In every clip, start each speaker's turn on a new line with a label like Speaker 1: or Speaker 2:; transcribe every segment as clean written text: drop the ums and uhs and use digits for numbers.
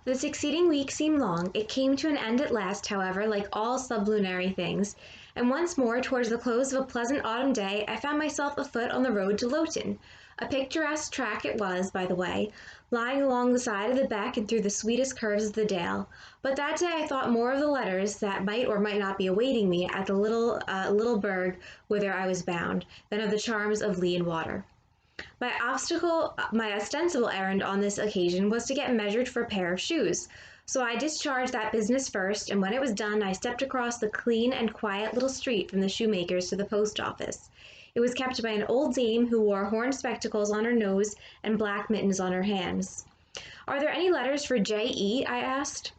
Speaker 1: The succeeding week seemed long. It came to an end at last, however, like all sublunary things, and once more, towards the close of a pleasant autumn day, I found myself afoot on the road to Lowton. A picturesque track it was, by the way, lying along the side of the beck and through the sweetest curves of the dale. But that day I thought more of the letters that might or might not be awaiting me at the little burg whither I was bound, than of the charms of lea and water. My ostensible errand on this occasion was to get measured for a pair of shoes. So I discharged that business first, and when it was done, I stepped across the clean and quiet little street from the shoemaker's to the post office. It was kept by an old dame who wore horn spectacles on her nose and black mittens on her hands. "Are there any letters for J.E.?" I asked.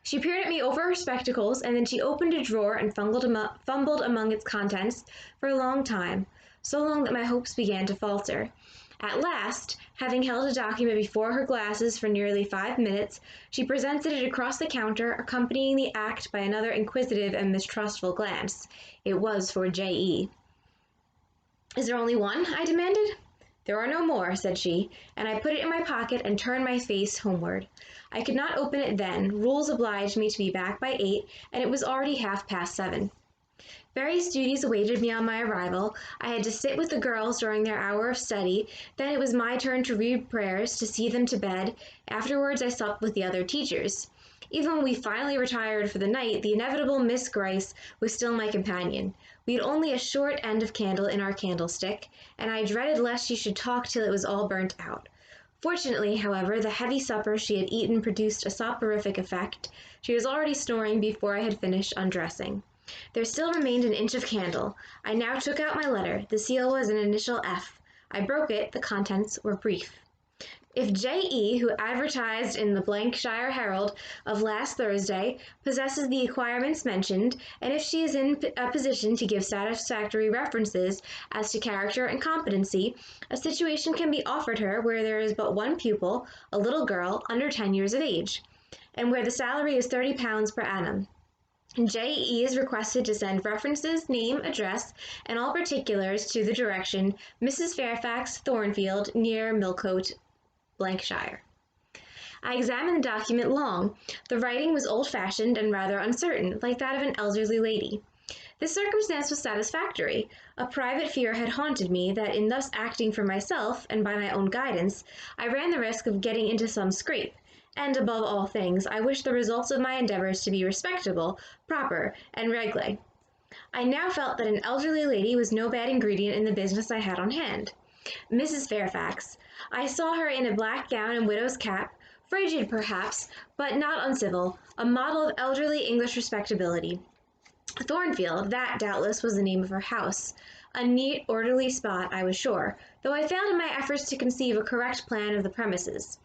Speaker 1: She peered at me over her spectacles, and then she opened a drawer and fumbled among its contents for a long time, so long that my hopes began to falter. At last, having held a document before her glasses for nearly 5 minutes, she presented it across the counter, accompanying the act by another inquisitive and mistrustful glance. It was for J.E. "Is there only one?" I demanded. "There are no more," said she, and I put it in my pocket and turned my face homeward. I could not open it then. Rules obliged me to be back by 8, and it was already 7:30. Various duties awaited me on my arrival. I had to sit with the girls during their hour of study, then it was my turn to read prayers, to see them to bed. Afterwards I supped with the other teachers. Even when we finally retired for the night, the inevitable Miss Gryce was still my companion. We had only a short end of candle in our candlestick, and I dreaded lest she should talk till it was all burnt out. Fortunately, however, the heavy supper she had eaten produced a soporific effect. She was already snoring before I had finished undressing. There still remained an inch of candle. I now took out my letter. The seal was an initial F. I broke it. The contents were brief. "If J.E., who advertised in the Shire Herald of last Thursday, possesses the acquirements mentioned, and if she is in a position to give satisfactory references as to character and competency, a situation can be offered her where there is but one pupil, a little girl, under 10 years of age, and where the salary is £30 per annum. J.E. is requested to send references, name, address, and all particulars to the direction Mrs. Fairfax, Thornfield, near Millcote, Shire." I examined the document long. The writing was old-fashioned and rather uncertain, like that of an elderly lady. This circumstance was satisfactory. A private fear had haunted me that in thus acting for myself, and by my own guidance, I ran the risk of getting into some scrape. And above all things, I wished the results of my endeavors to be respectable, proper, and regle. I now felt that an elderly lady was no bad ingredient in the business I had on hand. Mrs. Fairfax. I saw her in a black gown and widow's cap, frigid perhaps, but not uncivil, a model of elderly English respectability. Thornfield, that doubtless was the name of her house. A neat, orderly spot, I was sure, though I failed in my efforts to conceive a correct plan of the premises.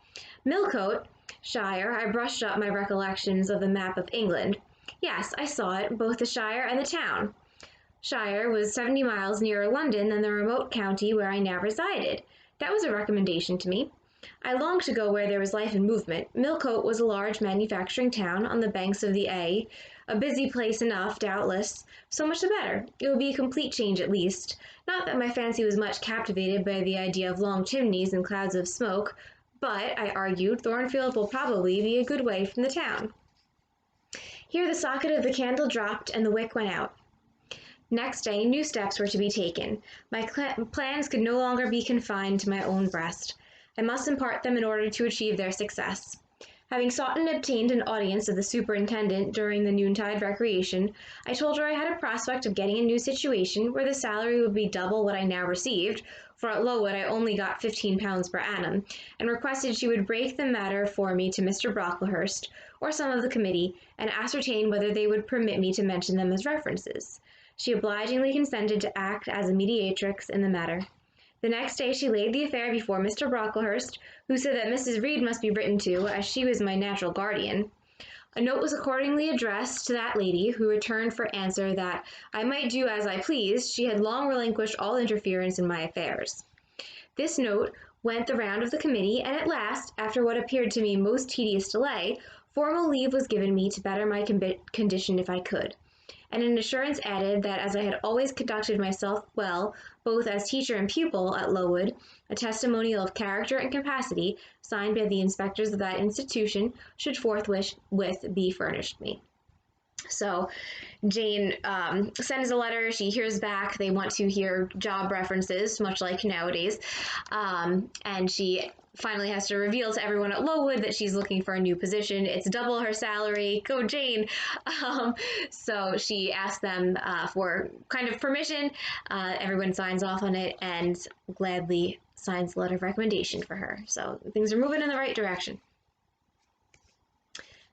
Speaker 1: Millcote, Shire. I brushed up my recollections of the map of England. Yes, I saw it, both the shire and the town. Shire was 70 miles nearer London than the remote county where I now resided. That was a recommendation to me. I longed to go where there was life and movement. Millcote was a large manufacturing town on the banks of the Eyre, a busy place enough, doubtless. So much the better. It would be a complete change at least. Not that my fancy was much captivated by the idea of long chimneys and clouds of smoke, but, I argued, Thornfield will probably be a good way from the town. Here the socket of the candle dropped and the wick went out. Next day, new steps were to be taken. My plans could no longer be confined to my own breast. I must impart them in order to achieve their success. Having sought and obtained an audience of the superintendent during the noontide recreation, I told her I had a prospect of getting a new situation where the salary would be double what I now received, for at Lowood I only got £15 per annum, and requested she would break the matter for me to Mr. Brocklehurst, or some of the committee, and ascertain whether they would permit me to mention them as references. She obligingly consented to act as a mediatrix in the matter. The next day she laid the affair before Mr. Brocklehurst, who said that Mrs. Reed must be written to, as she was my natural guardian. A note was accordingly addressed to that lady, who returned for answer that I might do as I pleased. She had long relinquished all interference in my affairs. This note went the round of the committee, and at last, after what appeared to me most tedious delay, formal leave was given me to better my condition if I could. and an assurance added that as I had always conducted myself well, both as teacher and pupil at Lowood, a testimonial of character and capacity, signed by the inspectors of that institution, should forthwith be furnished me. So Jane sends a letter. She hears back. They want to hear job references, much like nowadays. And she finally has to reveal to everyone at Lowood that she's looking for a new position. It's double her salary. Go Jane. So she asks them for kind of permission. Everyone signs off on it and gladly signs the letter of recommendation for her. So things are moving in the right direction.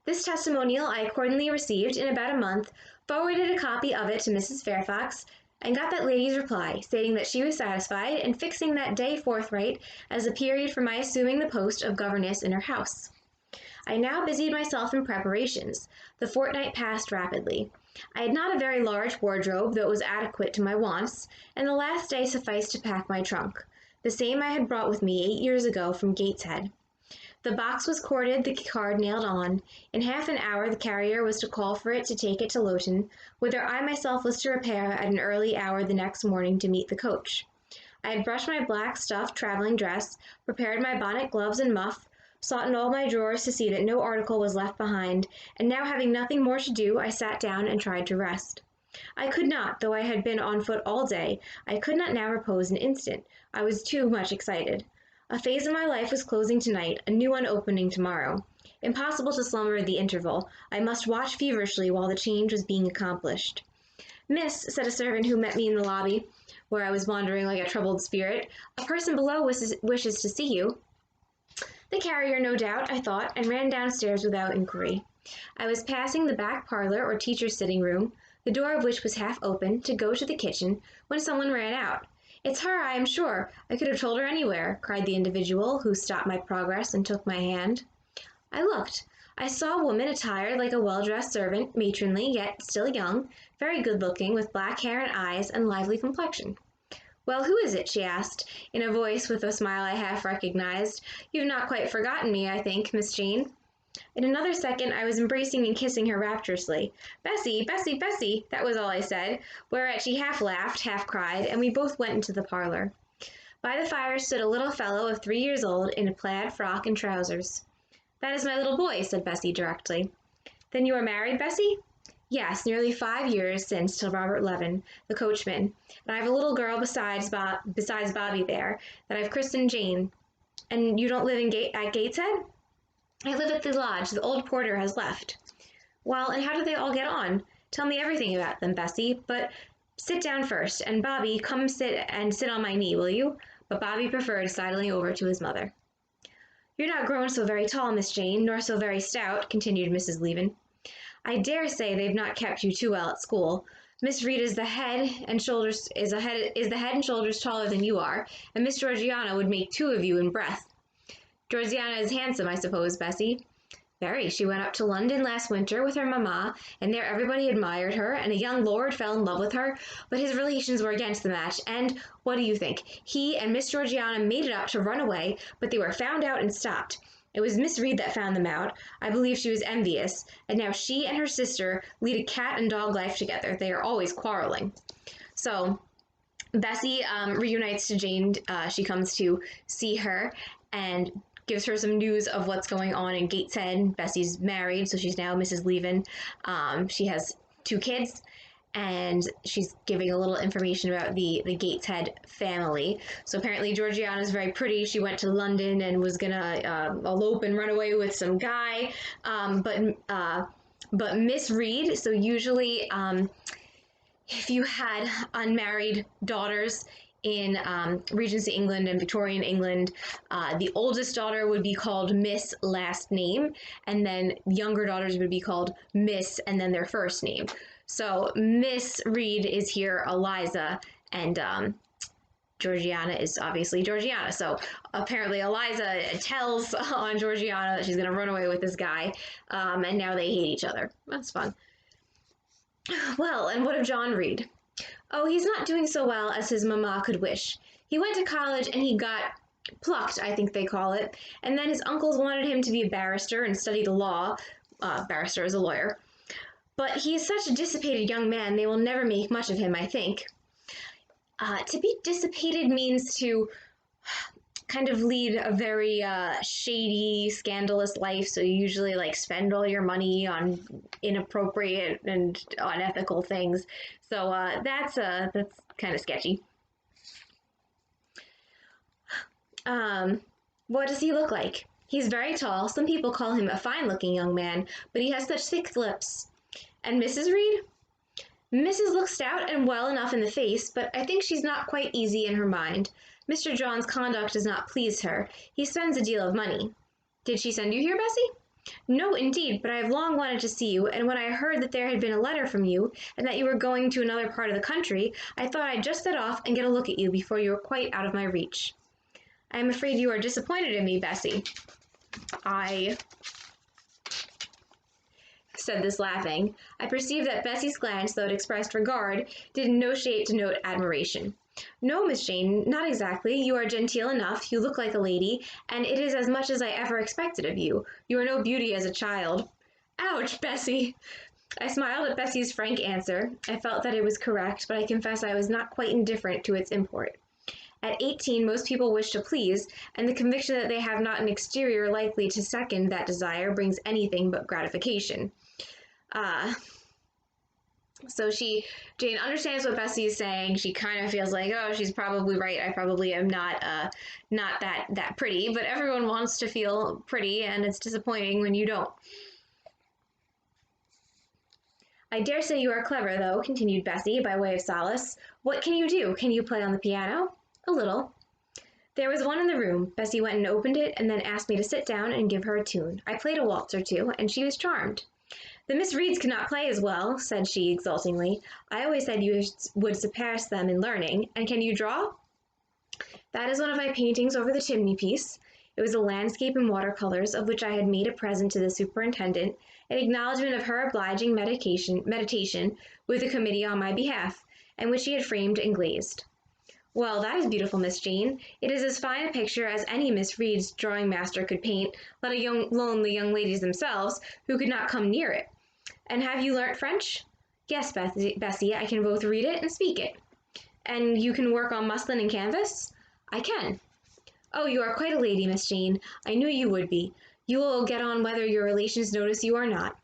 Speaker 1: This testimonial I accordingly received in about a month, forwarded a copy of it to Mrs. Fairfax, and got that lady's reply, stating that she was satisfied, and fixing that day forthright as a period for my assuming the post of governess in her house. I now busied myself in preparations. The fortnight passed rapidly. I had not a very large wardrobe, though it was adequate to my wants, and the last day sufficed to pack my trunk, the same I had brought with me 8 years ago from Gateshead. The box was corded, the card nailed on. In half an hour the carrier was to call for it to take it to Lowton, whither I myself was to repair at an early hour the next morning to meet the coach. I had brushed my black stuff travelling dress, prepared my bonnet, gloves, and muff, sought in all my drawers to see that no article was left behind, and now having nothing more to do, I sat down and tried to rest. I could not, though I had been on foot all day, I could not now repose an instant. I was too much excited. A phase of my life was closing tonight, a new one opening tomorrow. Impossible to slumber at the interval. I must watch feverishly while the change was being accomplished. Miss, said a servant who met me in the lobby, where I was wandering like a troubled spirit, a person below wishes to see you. The carrier, no doubt, I thought, and ran downstairs without inquiry. I was passing the back parlor or teacher's sitting room, the door of which was half open, to go to the kitchen, when someone ran out. It's her, I am sure. I could have told her anywhere, cried the individual, who stopped my progress and took my hand. I looked. I saw a woman attired like a well-dressed servant, matronly, yet still young, very good-looking, with black hair and eyes and lively complexion. Well, who is it? She asked, in a voice with a smile I half recognized. You've not quite forgotten me, I think, Miss Jane. In another second I was embracing and kissing her rapturously. Bessie, Bessie, Bessie, that was all I said, whereat she half laughed, half cried, and we both went into the parlor. By the fire stood a little fellow of 3 years old in a plaid frock and trousers. That is my little boy, said Bessie directly. Then you are married, Bessie? Yes, nearly 5 years since to Robert Levin, the coachman, and I have a little girl besides Bobby there, that I've christened Jane. And you don't live at Gateshead? I live at the lodge. The old porter has left. Well, and how do they all get on? Tell me everything about them, Bessie, but sit down first, and Bobby, come sit on my knee, will you? But Bobby preferred sidling over to his mother. You're not grown so very tall, Miss Jane, nor so very stout, continued Mrs. Levin. I dare say they've not kept you too well at school. Miss Reed is the head and shoulders taller than you are, and Miss Georgiana would make 2 of you in breadth. Georgiana is handsome, I suppose, Bessie? Very. She went up to London last winter with her mamma, and there everybody admired her, and a young lord fell in love with her, but his relations were against the match, and, what do you think? He and Miss Georgiana made it up to run away, but they were found out and stopped. It was Miss Reed that found them out. I believe she was envious, and now she and her sister lead a cat and dog life together. They are always quarreling. So Bessie reunites to Jane. She comes to see her and gives her some news of what's going on in Gateshead. Bessie's married, so she's now Mrs. Levin. She has 2 kids, and she's giving a little information about the Gateshead family. So apparently Georgiana is very pretty. She went to London and was gonna elope and run away with some guy, but Miss Reed, so usually if you had unmarried daughters in Regency England and Victorian England, the oldest daughter would be called Miss last name, and then younger daughters would be called Miss and then their first name. So Miss Reed is here, Eliza, and Georgiana is obviously Georgiana. So apparently Eliza tells on Georgiana that she's going to run away with this guy, and now they hate each other. That's fun. Well, and what of John Reed? Oh, he's not doing so well as his mamma could wish. He went to college and he got plucked, I think they call it, and then his uncles wanted him to be a barrister and study the law. Barrister is a lawyer. but he is such a dissipated young man, they will never make much of him, I think. To be dissipated means to kind of lead a very shady, scandalous life. So you usually like spend all your money on inappropriate and unethical things. So that's kind of sketchy. What does he look like? He's very tall. Some people call him a fine-looking young man, but he has such thick lips. And Mrs. Reed? Mrs. looks stout and well enough in the face, but I think she's not quite easy in her mind. Mr. John's conduct does not please her. He spends a deal of money. Did she send you here, Bessie? No, indeed, but I have long wanted to see you, and when I heard that there had been a letter from you, and that you were going to another part of the country, I thought I'd just set off and get a look at you before you were quite out of my reach. I am afraid you are disappointed in me, Bessie. I said this laughing. I perceived that Bessie's glance, though it expressed regard, did in no shape denote admiration. No, Miss Jane, not exactly. You are genteel enough, you look like a lady, and it is as much as I ever expected of you. You are no beauty as a child. Ouch, Bessie! I smiled at Bessie's frank answer. I felt that it was correct, but I confess I was not quite indifferent to its import. At 18, most people wish to please, and the conviction that they have not an exterior likely to second that desire brings anything but gratification. So Jane understands what Bessie is saying. She kind of feels like, oh, she's probably right. I probably am not that pretty, but everyone wants to feel pretty, and it's disappointing when you don't. I dare say you are clever, though, continued Bessie, by way of solace. What can you do? Can you play on the piano? A little. There was one in the room. Bessie went and opened it, and then asked me to sit down and give her a tune. I played a waltz or two, and she was charmed. The Miss Reeds cannot play as well, said she exultingly. I always said you would surpass them in learning. And can you draw? That is one of my paintings over the chimney-piece. It was a landscape in watercolors, of which I had made a present to the superintendent, in acknowledgment of her obliging meditation with the committee on my behalf, and which she had framed and glazed. Well, that is beautiful, Miss Jane. It is as fine a picture as any Miss Reed's drawing master could paint, let alone the young ladies themselves, who could not come near it. And have you learnt French? Yes, Bessie, I can both read it and speak it. And you can work on muslin and canvas? I can. Oh, you are quite a lady, Miss Jane. I knew you would be. You will get on whether your relations notice you or not.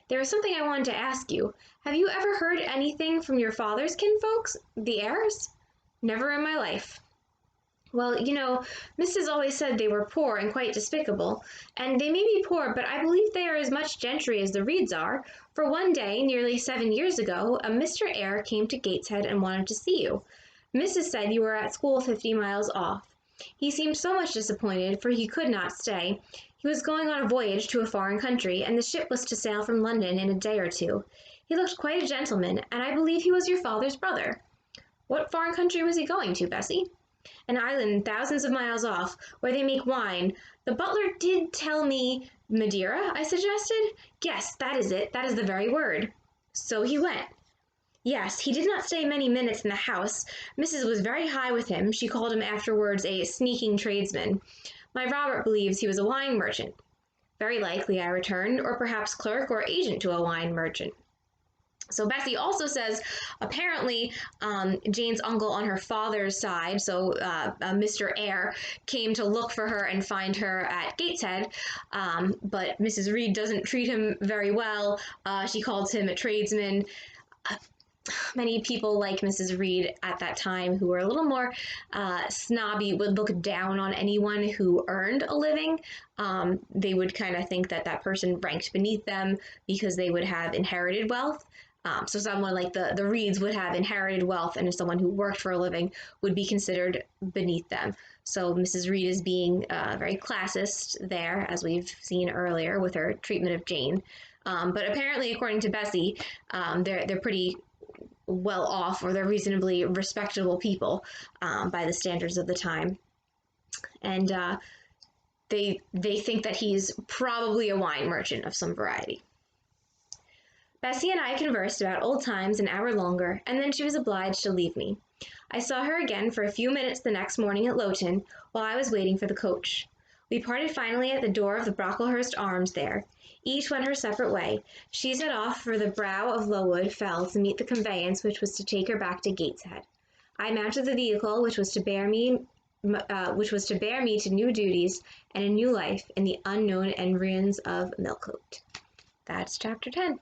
Speaker 1: There is something I wanted to ask you. Have you ever heard anything from your father's kinfolks, the Eyres? Never in my life. Well, you know, Mrs. always said they were poor and quite despicable, and they may be poor, but I believe they are as much gentry as the Reeds are, for one day, nearly 7 years ago, a Mr. Eyre came to Gateshead and wanted to see you. Mrs. said you were at school 50 miles off. He seemed so much disappointed, for he could not stay. He was going on a voyage to a foreign country, and the ship was to sail from London in a day or two. He looked quite a gentleman, and I believe he was your father's brother. What foreign country was he going to, Bessie? An island thousands of miles off, where they make wine. The butler did tell me Madeira, I suggested. Yes, that is it. That is the very word. So he went. Yes, he did not stay many minutes in the house. Mrs. was very high with him. She called him afterwards a sneaking tradesman. My Robert believes he was a wine merchant. Very likely, I returned, or perhaps clerk or agent to a wine merchant. So Bessie also says, apparently, Jane's uncle on her father's side, so Mr. Eyre, came to look for her and find her at Gateshead, but Mrs. Reed doesn't treat him very well. She calls him a tradesman. Many people like Mrs. Reed at that time who were a little more snobby would look down on anyone who earned a living. They would kind of think that that person ranked beneath them because they would have inherited wealth. So someone like the Reeds would have inherited wealth, and someone who worked for a living would be considered beneath them. So Mrs. Reed is being very classist there, as we've seen earlier with her treatment of Jane. But apparently, according to Bessie, they're pretty well off, or they're reasonably respectable people by the standards of the time. And they think that he's probably a wine merchant of some variety. Bessie and I conversed about old times an hour longer, and then she was obliged to leave me. I saw her again for a few minutes the next morning at Lowton, while I was waiting for the coach. We parted finally at the door of the Brocklehurst Arms there. Each went her separate way. She set off for the brow of Lowood Fell to meet the conveyance which was to take her back to Gateshead. I mounted the vehicle which was to bear me to new duties and a new life in the unknown environs of Millcote. That's chapter 10.